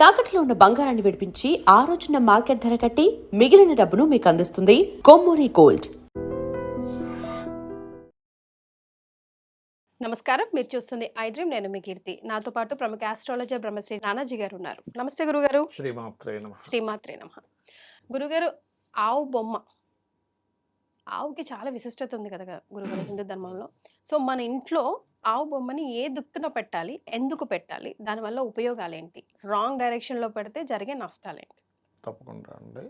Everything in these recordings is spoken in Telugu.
తాకట్లో ఉన్న బంగారాన్ని విడిపించి ఆ రోజున మార్కెట్ ధర కట్టి మిగిలిన డబ్బును మీకు అందిస్తుంది కొమ్మూరి గోల్డ్. నమస్కారం, మీరు చూస్తుంది ఐ డ్రీమ్. నేను మీ కీర్తి. నాతో పాటు ప్రముఖ ఆస్ట్రాలజర్ బ్రహ్మశ్రీ నానాజీ గారు ఉన్నారు. నమస్తే గురుగారు. శ్రీమాత్రే నమః. గురుగారు, ఆవు బొమ్మ, ఆవుకి చాలా విశిష్టత ఉంది కదా గురుగారు హిందూ ధర్మంలో. సో మన ఇంట్లో ఆవు బొమ్మని ఏ దిక్కున పెట్టాలి, ఎందుకు పెట్టాలి, దానివల్ల ఉపయోగాలు ఏంటి, రాంగ్ డైరెక్షన్ లో పెడితే జరిగే నష్టాలు ఏంటి? తప్పకుండా అండి.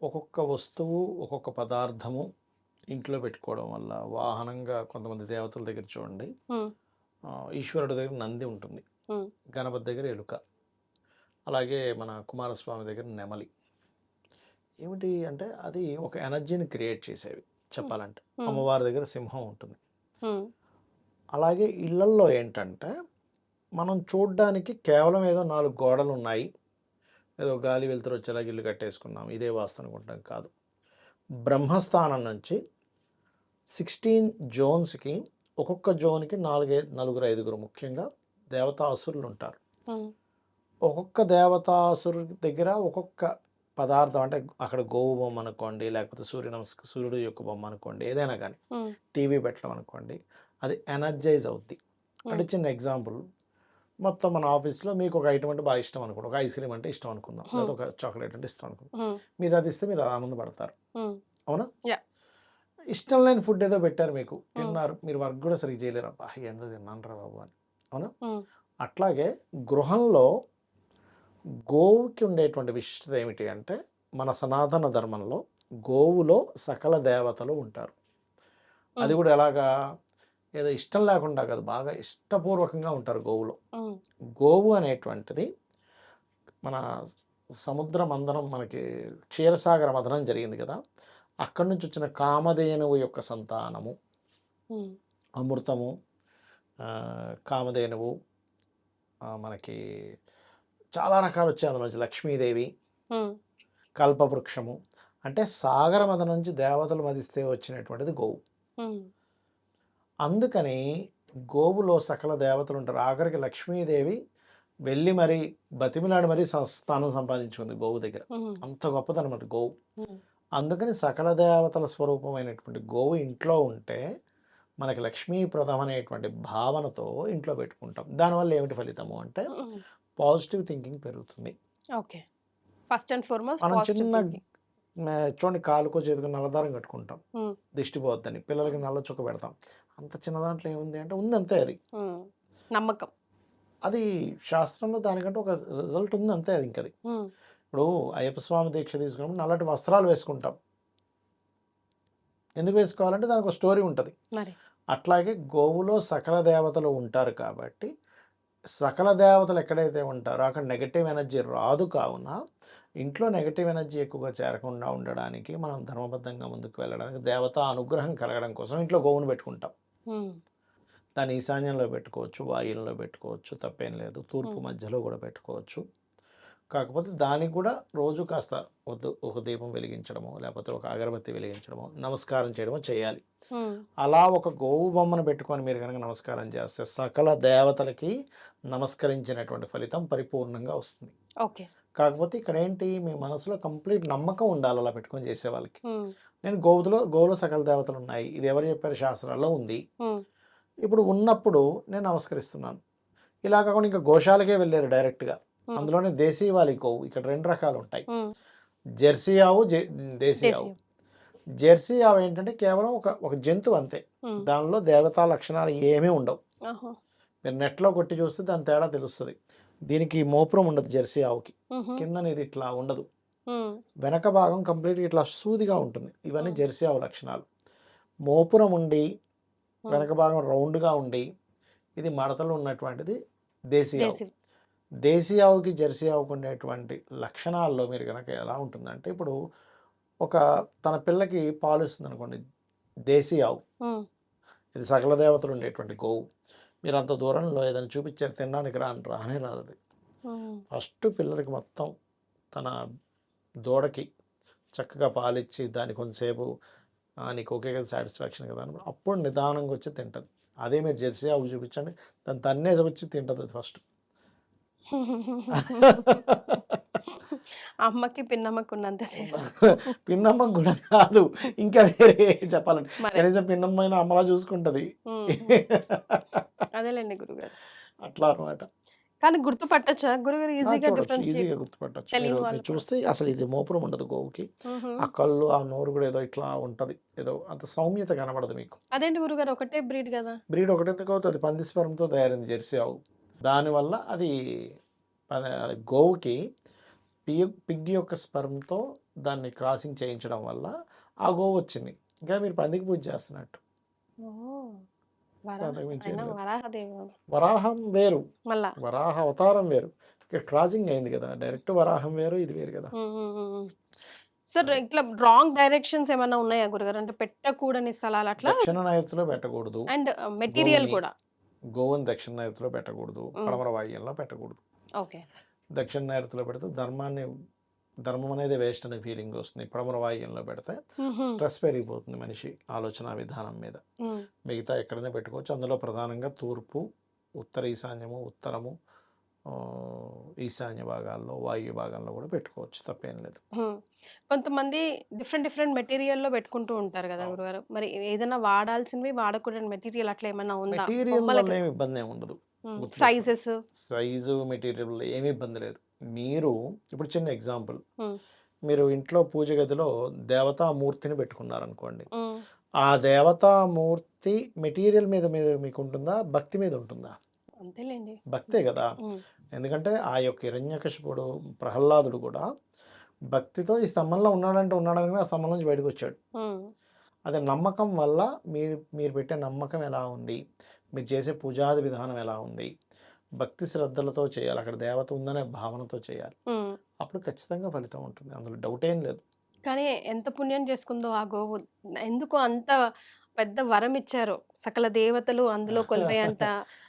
ఒక్కొక్క వస్తువు ఒక్కొక్క పదార్థము ఇంట్లో పెట్టుకోవడం వల్ల వాహనంగా కొంతమంది దేవతల దగ్గర చూడండి, ఈశ్వరుడి దగ్గర నంది ఉంటుంది, గణపతి దగ్గర ఎలుక, అలాగే మన కుమారస్వామి దగ్గర నెమలి. ఏమిటి అంటే అది ఒక ఎనర్జీని క్రియేట్ చేసేవి చెప్పాలంటే. అమ్మవారి దగ్గర సింహం ఉంటుంది. అలాగే ఇళ్లల్లో ఏంటంటే మనం చూడ్డానికి కేవలం ఏదో 4 గోడలు ఉన్నాయి, ఏదో గాలి వెళ్తురు వచ్చేలాగా ఇల్లు కట్టేసుకున్నాం, ఇదే వాస్తు అనుకుంటాం. కాదు. బ్రహ్మస్థానం నుంచి 16 జోన్స్కి ఒక్కొక్క జోన్కి 4-5 ముఖ్యంగా దేవతాసురులు ఉంటారు. ఒక్కొక్క దేవతాసురు దగ్గర ఒక్కొక్క పదార్థం, అంటే అక్కడ గోవు బొమ్మ అనుకోండి, లేకపోతే సూర్యుడు యొక్క బొమ్మ అనుకోండి, ఏదైనా కానీ టీవీ పెట్టడం అనుకోండి, అది ఎనర్జైజ్ అవుద్ది. అంటే చిన్న ఎగ్జాంపుల్, మొత్తం మన ఆఫీస్లో మీకు ఒక ఐటమ్ అంటే బాగా ఇష్టం అనుకోండి, ఒక ఐస్ క్రీమ్ అంటే ఇష్టం అనుకుందాం, లేదా ఒక చాక్లెట్ అంటే ఇష్టం అనుకుందాం, మీరు అది ఇస్తే మీరు ఆనందపడతారు, అవునా? ఇష్టం లేని ఫుడ్ ఏదో పెట్టారు, మీకు తిన్నారు, మీరు వర్క్ కూడా సరిగ్గా చేయలేరు, అబ్బా ఎంత తిన్నాను రా బాబు అని, అవునా? అట్లాగే గృహంలో గోవుకి ఉండేటువంటి విశిష్టత ఏమిటి అంటే, మన సనాతన ధర్మంలో గోవులో సకల దేవతలు ఉంటారు. అది కూడా ఎలాగా, ఏదో ఇష్టం లేకుండా కాదు, బాగా ఇష్టపూర్వకంగా ఉంటారు గోవులో. గోవు అనేటువంటిది మన సముద్ర మందనం, మనకి క్షీరసాగర మథనం జరిగింది కదా, అక్కడి నుంచి వచ్చిన కామధేనువు యొక్క సంతానము, అమృతము, కామధేనువు, మనకి చాలా రకాలు వచ్చాయి, అందులోంచి లక్ష్మీదేవి, కల్పవృక్షము, అంటే సాగర మథనం నుంచి దేవతలు మదిస్తే వచ్చినటువంటిది గోవు. అందుకని గోవులో సకల దేవతలు ఉంటారు. ఆఖరికి లక్ష్మీదేవి వెళ్ళి మరి బతిమిలాడి మరీ స్థానం సంపాదించుకుంది గోవు దగ్గర, అంత గొప్పదనమాట గోవు. అందుకని సకల దేవతల స్వరూపమైనటువంటి గోవు ఇంట్లో ఉంటే మనకి లక్ష్మీప్రదం అనేటువంటి భావనతో ఇంట్లో పెట్టుకుంటాం. దానివల్ల ఏమిటి ఫలితము అంటే పాజిటివ్ థింకింగ్ పెరుగుతుంది. ఓకే, ఫస్ట్ అండ్ ఫార్మోస్ట్ మనం చిన్న చూడండి, కాలుకో చేతికి నల్లదారం కట్టుకుంటాం, దిష్టి పోద్దని, పిల్లలకి నల్ల చుక్క పెడతాం, అంత చిన్న దాంట్లో ఏముంది అంటే ఉంది అంతే, అది నమ్మకం, అది శాస్త్రంలో దానికంటే ఒక రిజల్ట్ ఉంది అంతే, అది ఇంకది. ఇప్పుడు అయ్యప్ప స్వామి దీక్ష తీసుకున్నప్పుడు నల్లటి వస్త్రాలు వేసుకుంటాం, ఎందుకు వేసుకోవాలంటే దానికి ఒక స్టోరీ ఉంటుంది. అట్లాగే గోవులో సకల దేవతలు ఉంటారు కాబట్టి సకల దేవతలు ఎక్కడైతే ఉంటారో అక్కడ నెగటివ్ ఎనర్జీ రాదు. కావున ఇంట్లో నెగటివ్ ఎనర్జీ ఎక్కువగా చేరకుండా ఉండడానికి, మనం ధర్మబద్ధంగా ముందుకు వెళ్ళడానికి, దేవతా అనుగ్రహం కలగడం కోసం ఇంట్లో గోవును పెట్టుకుంటాం. దాన్ని ఈశాన్యంలో పెట్టుకోవచ్చు, వాయువులో పెట్టుకోవచ్చు, తప్పేం లేదు, తూర్పు మధ్యలో కూడా పెట్టుకోవచ్చు. కాకపోతే దానికి కూడా రోజు కాస్త ఒక దీపం వెలిగించడమో, లేకపోతే ఒక అగరబత్తి వెలిగించడమో, నమస్కారం చేయడమో చేయాలి. అలా ఒక గోవు బొమ్మను పెట్టుకొని మీరు కనుక నమస్కారం చేస్తే సకల దేవతలకి నమస్కరించినటువంటి ఫలితం పరిపూర్ణంగా వస్తుంది. కాకపోతే ఇక్కడ ఏంటి, మీ మనసులో కంప్లీట్ నమ్మకం ఉండాలి అలా పెట్టుకొని చేసే వాళ్ళకి. నేను గోవులో సకల దేవతలు ఉన్నాయి, ఇది ఎవరు చెప్పారు, శాస్త్రాల్లో ఉంది. ఇప్పుడు ఉన్నప్పుడు నేను నమస్కరిస్తున్నాను. ఇలా కాకుండా ఇంకా గోశాలకే వెళ్ళారు డైరెక్ట్గా, అందులోనే దేశీవాలి గోవు. ఇక్కడ 2 రకాలు ఉంటాయి, జెర్సీ ఆవు, దేశీ ఆవు. జెర్సీ ఆవు ఏంటంటే కేవలం ఒక జంతువు అంతే, దానిలో దేవతా లక్షణాలు ఏమీ ఉండవు. మీరు నెట్లో కొట్టి చూస్తే దాని తేడా తెలుస్తుంది. దీనికి మోపురం ఉండదు జెర్సీ ఆవుకి, కింద ఇది ఇట్లా ఉండదు, వెనక భాగం కంప్లీట్గా ఇట్లా సూదిగా ఉంటుంది. ఇవన్నీ జెర్సీ ఆవు లక్షణాలు. మోపురం ఉండి వెనక భాగం రౌండ్గా ఉండి ఇది మడతలు ఉన్నటువంటిది దేశీ ఆవు. దేశీ ఆవుకి జెర్సీ ఆవుకు ఉండేటువంటి లక్షణాల్లో మీరు కనుక ఎలా ఉంటుందంటే, ఇప్పుడు తన పిల్లకి పాలు ఇస్తుంది అనుకోండి దేశీ ఆవు, ఇది సకల దేవతలు ఉండేటువంటి గోవు. మీరు అంత దూరంలో ఏదైనా చూపించారు తినడానికి రానే రాదు అది. ఫస్ట్ పిల్లలకి మొత్తం తన దూడకి చక్కగా పాలిచ్చి దాన్ని కొంతసేపు నీకు ఓకే కదా, సాటిస్ఫాక్షన్ కదా అని అప్పుడు నిదానంగా వచ్చి తింటుంది. అదే మీరు జెర్సీ ఆవు చూపించండి, దాన్ని తన్నేసి వచ్చి తింటుంది అది ఫస్ట్. అమ్మకి పిన్నమ్మకి ఉన్నంత తేడా. పిన్నమ్మ కూడా కాదు, ఇంకా వేరే చెప్పాలంటే మరి కనీసం పిన్నమ్మైన అమ్మలా చూసుకుంటది. అదేలేండి గురుగారు. అట్లా అనమాట. కానీ గుర్తుపట్టొచ్చా గురుగారు ఈజీగా చూడొచ్చు, డిఫరెన్స్ ఈజీగా గుర్తుపట్టొచ్చు. తెలియని మీరు వాళ్ళు కూడా? చూస్తే అసలు ఇది మోపురం ఉండదు గోవుకి. హుహు. ఆ కళ్ళు, ఆ నోరు కూడా ఏదో ఇట్లా ఉంటది. ఏదో అంత సౌమ్యత కనబడదు మీకు. అదేంటి గురుగారు ఒకటే బ్రీడ్ గదా! బ్రీడ్ ఒకటెందుకు అవుతది, పంది స్పెర్మ్‌తో తయారైంది జెర్సీ ఆవు. దానివల్ల అది అది గోవుకి పిగ్ యొక్క స్పెర్మ్‌తో దాన్ని క్రాసింగ్ చేయించడం వల్ల ఆ గోవు వచ్చింది. ఇంకా మీరు పందికి పూజ చేస్తున్నట్టు. ఓహ్! అంతకు మించి ఏం అయినా లేదు. వరాహదేవి వరాహం వేరు, మళ్ళా. వరాహ అవతారం వేరు. ఇక్కడ క్రాసింగ్ అయింది కదా! డైరెక్ట్ వరాహం వేరు, ఇది వేరు కదా! హ్మ్. హ్మ్. హ్మ్. హ్మ్. సార్ ఇట్లా రాంగ్ డైరెక్షన్స్ ఏమన్నా ఉన్నాయా గురుగారు? అంటే పెట్టకూడని స్థలాలు అట్లా? దక్షిణ నైరుతిలో పెట్టకూడదు. అండ్ మెటీరియల్ గోవుని కూడా. గోవుని దక్షిణ నైరుతిలో పెట్టకూడదు. హ్మ్. పడమర వాయువ్యంలో పెట్టకూడదు. ఓకే. దక్షిణ నైరుతిలో పెడితే ధర్మం అనేది వేస్ట్ అనే ఫీలింగ్ వస్తుంది. పడమర వాయువ్యంలో పెడితే హుహు. స్ట్రెస్ పెరిగిపోతుంది మనిషి ఆలోచన విధానం మీద. హ్మ్. మిగతా ఎక్కడైనా పెట్టుకోవచ్చు. అందులో ప్రధానంగా తూర్పు, ఉత్తర ఈశాన్యము, ఉత్తరము, ఈశాన్య భాగాల్లో, వాయువ్య భాగంలో కూడా పెట్టుకోవచ్చు. తప్పేం లేదు. హ్మ్. కొంతమంది డిఫరెంట్ మెటీరియల్‌లో పెట్టుకుంటూ ఉంటారు గదా అవును. గురుగారు. మరి ఏదైనా వాడాల్సినవి, వాడకూడని మెటీరియల్ అట్లా ఏమన్నా ఉందా? మెటీరియల్ వల్ల బొమ్మలకి ఏమి ఇబ్బంది ఏమి ఉండదు. గుర్తుపెట్టుకోండి. సైజెస్. సైజు, మెటీరియల్ ఏమి ఇబ్బంది లేదు. మీరు ఇప్పుడు చిన్న ఎగ్జాంపుల్, హ్మ్. మీరు ఇంట్లో పూజ గదిలో దేవతామూర్తిని పెట్టుకున్నారనుకోండి. హ్మ్. ఆ దేవతామూర్తి మెటీరియల్ మీద మీకు ఉంటుందా? భక్తి మీద ఉంటుందా? అంతేలెండి. భక్తే కదా! హ్మ్. ఎందుకంటే ఆ యొక్క హిరణ్యకశిపుడు, ప్రహ్లాదుడు కూడా భక్తితో ఈ స్తంభంలో ఉన్నాడంటే ఉన్నాడని ఆ స్తంభం నుంచి బయటకొచ్చాడు. హ్మ్. అదే నమ్మకం వల్ల మీరు మీరు పెట్టే నమ్మకం ఎలా ఉంది? మీరు చేసే పూజాది విధానం ఎలా ఉంది? భక్తి శ్రద్ధలతో చేయాలి. అక్కడ దేవత ఉందనే భావనతో చేయాలి. హ్మ్. అప్పుడు ఖచ్చితంగా ఫలితం ఉంటుంది. అందులో డౌట్ ఏం లేదు. కానీ ఎంత పుణ్యం చేసుకుందో ఆ గోవు. ఎందుకో అంత పెద్ద వరం ఇచ్చారో. సకల దేవతలు అందులో కొలువయ్యేంత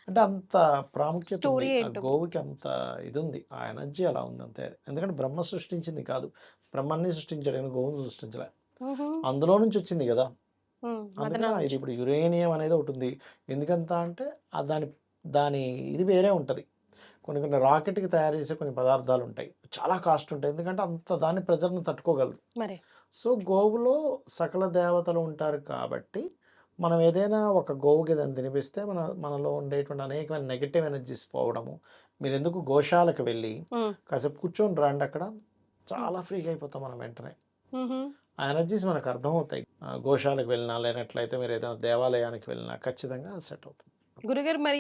అంటే అంత ప్రాముఖ్యత ఉంది. స్టోరీ ఆ ఏంటో. గోవుకి అంత ఇదుంది. ఆ ఎనర్జీ అలా ఉంది అంతే. ఎందుకంటే బ్రహ్మ సృష్టించింది కాదు. బ్రహ్మాన్ని సృష్టించాడు గానీ గోవుని సృష్టించలే. హుహు. అందులో నుంచి వచ్చింది గదా! హ్మ్. అందుకని మదన ఇది ఇప్పుడు యురేనియం అనేది ఒకటుంది. ఎందుకంత అంటే దాని దాని ఇది వేరే ఉంటది. కొన్ని రాకెట్‌కి తయారు చేసే కొన్ని పదార్థాలుంటాయి. చాలా కాస్ట్ ఉంటాయి. ఎందుకంటే అంత దాని ప్రెషర్‌ని తట్టుకోగలదు. మరి. సో, గోవులో సకల దేవతలు ఉంటారు కాబట్టి, మనం ఏదైనా ఒక గోవుకి ఏదైనా తినిపిస్తే మనలో ఉండేటువంటి అనేకమైన నెగెటివ్ ఎనర్జీస్ పోవడము. మీరెందుకు గోశాలకు వెళ్ళి హ్మ్. కాసేపు కూర్చొని రండి అక్కడ. హ్మ్. చాలా ఫ్రీగా అయిపోతాం మనం వెంటనే. హుహు. ఆ ఎనర్జీస్ మనకు అర్థమవుతాయి. గోశాలకు వెళ్ళినా, లేనట్లయితే మీరు ఏదైనా దేవాలయానికి వెళ్ళినా ఖచ్చితంగా సెట్ అవుతుంది. గురుగారు మరి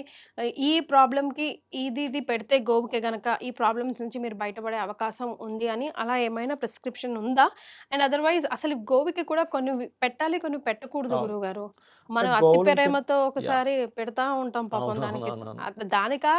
ఈ ప్రాబ్లమ్‌కి ఇది పెడితే గోవుకి గనక ఈ ప్రాబ్లమ్స్ నుంచి మీరు బయటపడే అవకాశం ఉంది అని అలా ఏమైనా ప్రిస్క్రిప్షన్ ఉందా? అండ్ అదర్‌వైజ్ అసలు గోవుకి కూడా కొన్ని పెట్టాలి, కొన్ని పెట్టకూడదు అవును. గురువుగారు. అంటే మనం అతి గోవులకి ప్రేమతో యాహ్! ఒకసారి పెడతా ఉంటాం పాపం దానికి. అవునవునవునవును. దానికా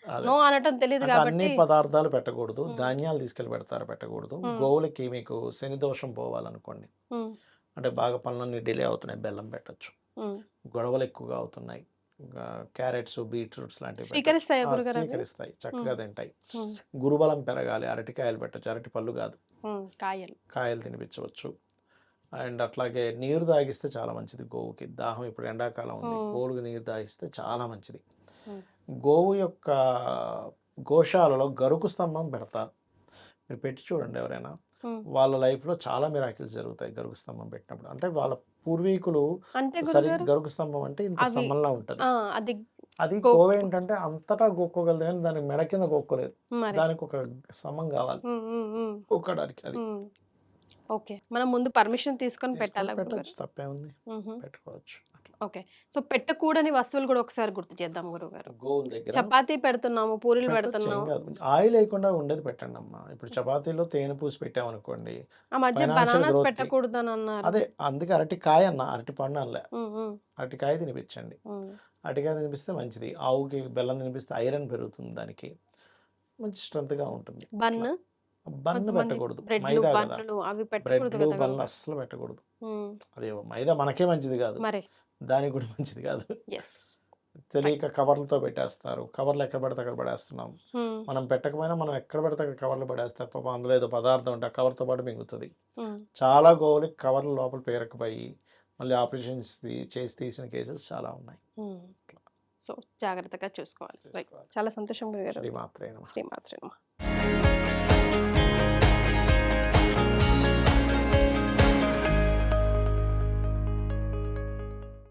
అదే. నో అనటం తెలీదు అంటే అన్ని గాబట్టి పదార్థాలు పెట్టకూడదు. హ్మ్. ధాన్యాలు తీసుకెళ్ళి పెడతారు, పెట్టకూడదు. హ్మ్. గోవులకి మీకు శని దోషం పోవాలనుకోండి. హ్మ్. అంటే బాగా పనులన్నీ డిలే అవుతున్నాయి. బెల్లం పెట్టొచ్చు. హ్మ్. గొడవలు ఎక్కువగా అవుతున్నాయి. ఇంకా క్యారెట్స్, బీట్రూట్స్ లాంటివి పెట్టొచ్చు. స్వీకరిస్తాయా గురుగారు అవి? స్వీకరిస్తాయి. హ్మ్. చక్కగా తింటాయి. హ్మ్. గురుబలం పెరగాలి. అరటికాయలు పెట్టొచ్చు. అరటి పళ్ళు కాదు. హ్మ్. కాయలు. కాయలు తినిపించవచ్చు. అండ్ అట్లాగే నీరు తాగిస్తే చాలా మంచిది గోవుకి. దాహం ఇప్పుడు ఎండాకాలం ఉంది. హ్మ్. గోవుకి నీరు తాగిస్తే చాలా మంచిది. హ్మ్. గోవు యొక్క గోశాలలో గరుకు స్తంభం పెడతారు. మీరు పెట్టి చూడండి ఎవరైనా. హ్మ్. వాళ్ళ లైఫ్‌లో చాలా మిరాకిల్స్ జరుగుతాయి గరుకు స్తంభం పెట్టినప్పుడు. అంటే వాళ్ళ పూర్వీకులు అంటే గురుగారు గరుకు స్తంభం అంటే ఇంత అవి స్తంభంలా ఉంటది. ఆ! అది అది గో గోవేంటంటే అంతటా గోక్కోగలదు గానీ దాని మెడ కింద గోక్కోలేదు. మరి. దానికొక స్తంభం గావాలి హ్మ్. హ్మ్. హ్మ్. గోక్కడానికి అది. హ్మ్. ఓకే. మనం ముందు పర్మిషన్ తీసుకొని తీసుకొని పెట్టాలా పెట్టొచ్చు. గురుగారు? తప్పేముంది. హుహు. పెట్టుకోవచ్చు. అట్లా. ఓకే. సో, పెట్టకూడని వస్తువులు గూడా ఒకసారి గుర్తు చేద్దాం గురువుగారు. గోవుల దగ్గర చపాతీ పెడుతున్నాము, పూరీలు పెట్టొచ్చు, ఏం పెడుతున్నాం. గాదు. ఆయిల్ లేకుండా ఉండేది పెట్టండమ్మా. ఇప్పుడు చపాతీలో తేనె పూసి పెట్టామనుకోండి, ఆ మధ్య ఫైనాన్షియల్ బనానాస్ గ్రోత్‌కి పెట్టకూడదనన్నారు. అదే అందుకే అరటికాయ అన్నా, అరటిపండు అనలే. హ్మ్. హ్మ్. అరటికాయ తినిపించండి. హ్మ్. అరటికాయ తినిపిస్తే మంచిది. ఆవుకి బెల్లం తినిపిస్తే ఐరన్ పెరుగుతుంది దానికి. మంచి స్ట్రెంగ్త్‌గా ఉంటుంది. బన్ అట్లా. బన్ కొంతమంది పెట్టకూడదు. బ్రెడ్‌లు, మైదా గదా! బన్నులు అవి పెట్టకూడదు బ్రెడ్‌లు, కదా బన్‌లు గురువుగారు. అస్సలు పెట్టకూడదు. హ్మ్. అది మైదా మనకే మంచిది గాదు. మరి. దానికి కూడా మంచిది గాదు. యెస్. రైట్. తెలియక కవర్లతో పెట్టేస్తారు. కవర్లు ఎక్కడ పడితే అక్కడ పడేస్తున్నాం. హ్మ్. మనం పెట్టకపోయినా మనం ఎక్కడ పడితే అక్కడ కవర్లు పడేస్తారు. పాపం అందులో ఏదో పదార్థం ఉంటే ఆ కవర్‌తో పాటు మిగులుతది. హ్మ్. చాలా గోవులకి కవర్లు లోపల పేరకపోయి మళ్ళీ ఆపరేషన్స్ చేసి తీసిన కేసెస్ చాలా ఉన్నాయి. హ్మ్. సో జాగ్రత్తగా చూసుకోవాలి. రైట్. చేసుకోవాలి. చాలా సంతోషం గురుగారు. శ్రీమాత్రే నమః. శ్రీమాత్రే నమః.